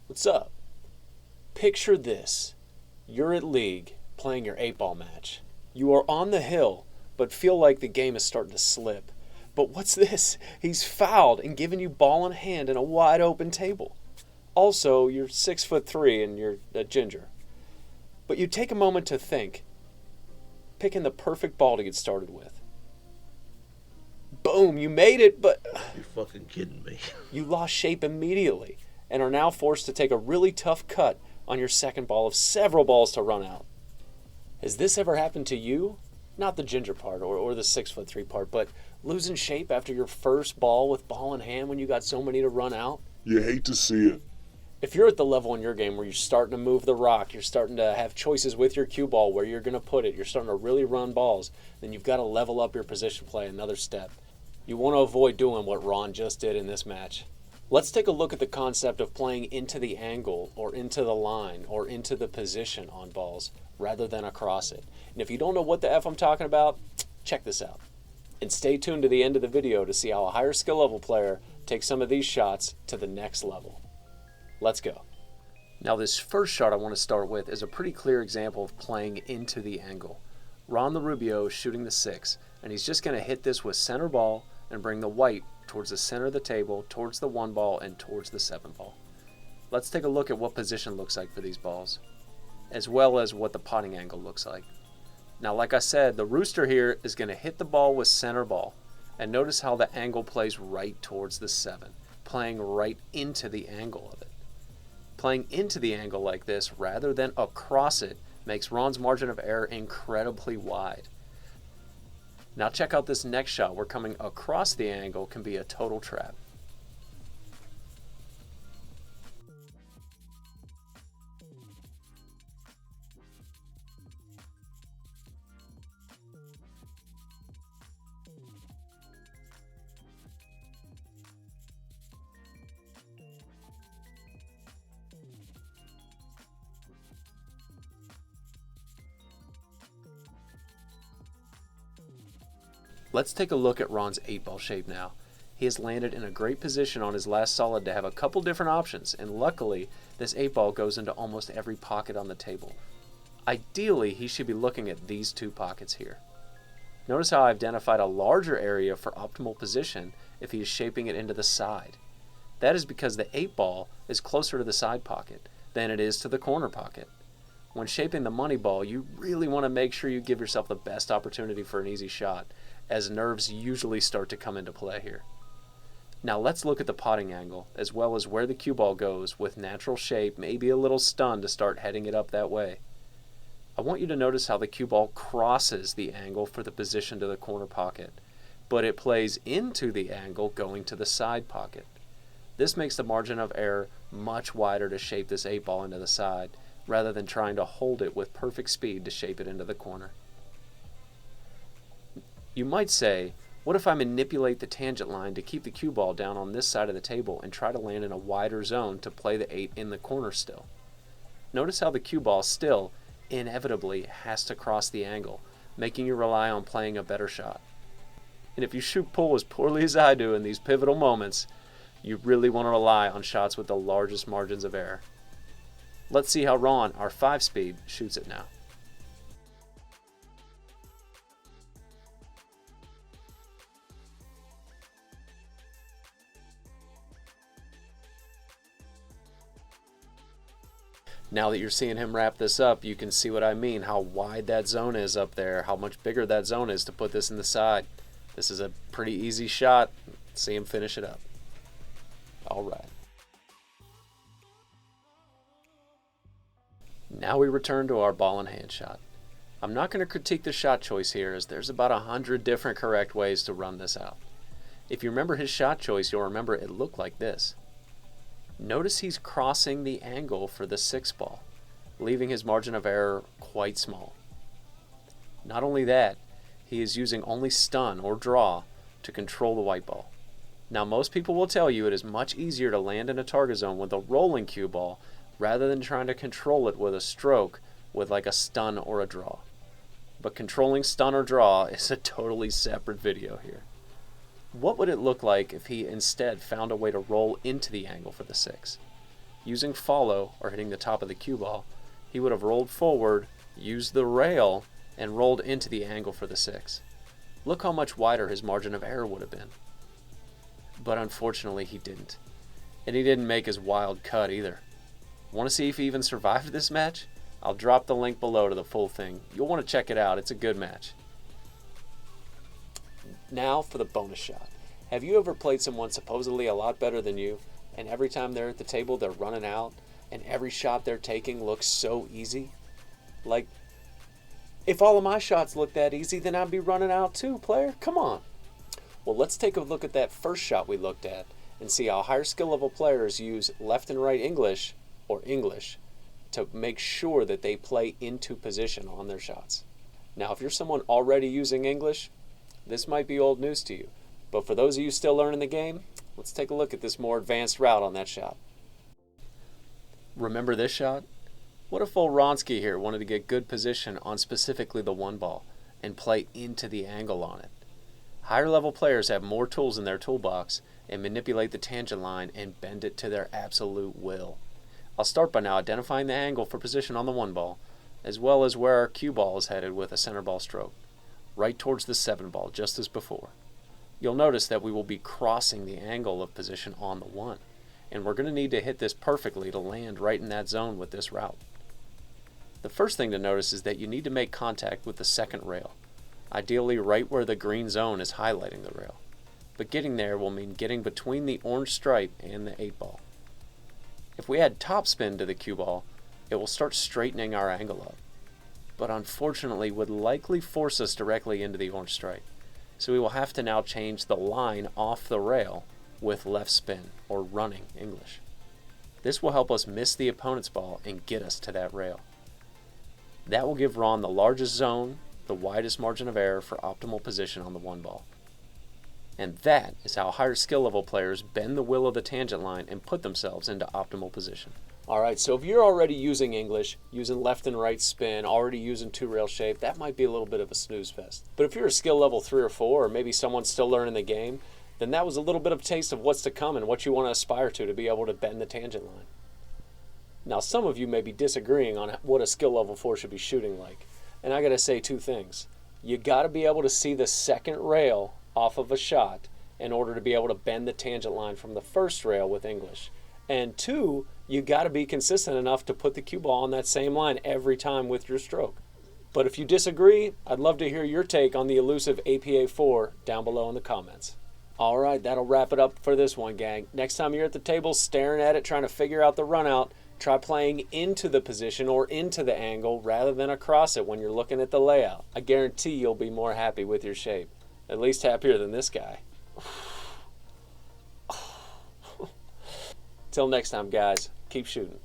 What's up? Picture this. You're at League, playing your 8-ball match. You are on the hill, but feel like the game is starting to slip. But what's this? He's fouled and given you ball in hand in a wide open table. Also, you're 6'3" and you're a ginger. But you take a moment to think, picking the perfect ball to get started with. Boom, you made it, but You're fucking kidding me. you lost shape immediately and are now forced to take a really tough cut on your second ball of several balls to run out. Has this ever happened to you? Not the ginger part or the 6'3" part, but losing shape after your first ball with ball in hand when you got so many to run out? You hate to see it. If you're at the level in your game where you're starting to move the rock, you're starting to have choices with your cue ball where you're going to put it, you're starting to really run balls, then you've got to level up your position play another step. You want to avoid doing what Ron just did in this match. Let's take a look at the concept of playing into the angle or into the line or into the position on balls rather than across it. And if you don't know what the F I'm talking about, check this out. And stay tuned to the end of the video to see how a higher skill level player takes some of these shots to the next level. Let's go. Now this first shot I want to start with is a pretty clear example of playing into the angle. Ron the Rubio is shooting the 6, and he's just going to hit this with center ball and bring the white towards the center of the table, towards the 1 ball, and towards the 7 ball. Let's take a look at what position looks like for these balls, as well as what the potting angle looks like. Now, like I said, the rooster here is going to hit the ball with center ball, and notice how the angle plays right towards the 7, playing right into the angle of it. Playing into the angle like this rather than across it makes Ron's margin of error incredibly wide. Now check out this next shot where coming across the angle can be a total trap. Let's take a look at Ron's 8-ball shape now. He has landed in a great position on his last solid to have a couple different options, and luckily this 8-ball goes into almost every pocket on the table. Ideally, he should be looking at these 2 pockets here. Notice how I've identified a larger area for optimal position if he is shaping it into the side. That is because the 8-ball is closer to the side pocket than it is to the corner pocket. When shaping the money ball, you really want to make sure you give yourself the best opportunity for an easy shot, as nerves usually start to come into play here. Now let's look at the potting angle, as well as where the cue ball goes with natural shape, maybe a little stun to start heading it up that way. I want you to notice how the cue ball crosses the angle for the position to the corner pocket, but it plays into the angle going to the side pocket. This makes the margin of error much wider to shape this 8-ball into the side, rather than trying to hold it with perfect speed to shape it into the corner. You might say, what if I manipulate the tangent line to keep the cue ball down on this side of the table and try to land in a wider zone to play the 8 in the corner still? Notice how the cue ball still, inevitably, has to cross the angle, making you rely on playing a better shot. And if you shoot pull as poorly as I do in these pivotal moments, you really want to rely on shots with the largest margins of error. Let's see how Ron, our 5-speed, shoots it now. Now that you're seeing him wrap this up, you can see what I mean, how wide that zone is up there, how much bigger that zone is to put this in the side. This is a pretty easy shot. Let's see him finish it up. All right. Now we return to our ball in hand shot. I'm not going to critique the shot choice here, as there's about 100 different correct ways to run this out. If you remember his shot choice, you'll remember it looked like this. Notice he's crossing the angle for the 6-ball, leaving his margin of error quite small. Not only that, he is using only stun or draw to control the white ball. Now most people will tell you it is much easier to land in a target zone with a rolling cue ball rather than trying to control it with a stroke with like a stun or a draw. But controlling stun or draw is a totally separate video here. What would it look like if he instead found a way to roll into the angle for the 6? using follow or hitting the top of the cue ball, he would have rolled forward, used the rail, and rolled into the angle for the 6. Look how much wider his margin of error would have been. But unfortunately he didn't. And he didn't make his wild cut either. Want to see if he even survived this match? I'll drop the link below to the full thing. You'll want to check it out. It's a good match. Now for the bonus shot. Have you ever played someone supposedly a lot better than you, and every time they're at the table they're running out, and every shot they're taking looks so easy? Like, if all of my shots look that easy, then I'd be running out too, player. Come on. Well, let's take a look at that first shot we looked at and see how higher skill level players use left and right English, or English, to make sure that they play into position on their shots. Now, if you're someone already using English, this might be old news to you. But for those of you still learning the game, let's take a look at this more advanced route on that shot. Remember this shot? What if old Ronsky here wanted to get good position on specifically the 1 ball and play into the angle on it? Higher level players have more tools in their toolbox and manipulate the tangent line and bend it to their absolute will. I'll start by now identifying the angle for position on the 1 ball, as well as where our cue ball is headed with a center ball stroke, right towards the 7 ball, just as before. You'll notice that we will be crossing the angle of position on the 1, and we're going to need to hit this perfectly to land right in that zone with this route. The first thing to notice is that you need to make contact with the 2nd rail, ideally right where the green zone is highlighting the rail. But getting there will mean getting between the orange stripe and the 8-ball. If we add topspin to the cue ball, it will start straightening our angle up, but unfortunately would likely force us directly into the orange stripe. So we will have to now change the line off the rail with left spin, or running English. This will help us miss the opponent's ball and get us to that rail. That will give Ron the largest zone, the widest margin of error for optimal position on the 1 ball. And that is how higher skill level players bend the will of the tangent line and put themselves into optimal position. Alright, so if you're already using English, using left and right spin, already using 2-rail shape, that might be a little bit of a snooze fest. But if you're a skill level 3 or 4, or maybe someone's still learning the game, then that was a little bit of a taste of what's to come and what you want to aspire to be able to bend the tangent line. Now, some of you may be disagreeing on what a skill level 4 should be shooting like. And I gotta say 2 things. You gotta be able to see the 2nd rail off of a shot in order to be able to bend the tangent line from the 1st rail with English. And 2, you gotta be consistent enough to put the cue ball on that same line every time with your stroke. But if you disagree, I'd love to hear your take on the elusive APA 4 down below in the comments. Alright, that'll wrap it up for this one, gang. Next time you're at the table staring at it, trying to figure out the run out, try playing into the position or into the angle rather than across it when you're looking at the layout. I guarantee you'll be more happy with your shape. At least happier than this guy. Till next time, guys. Keep shooting.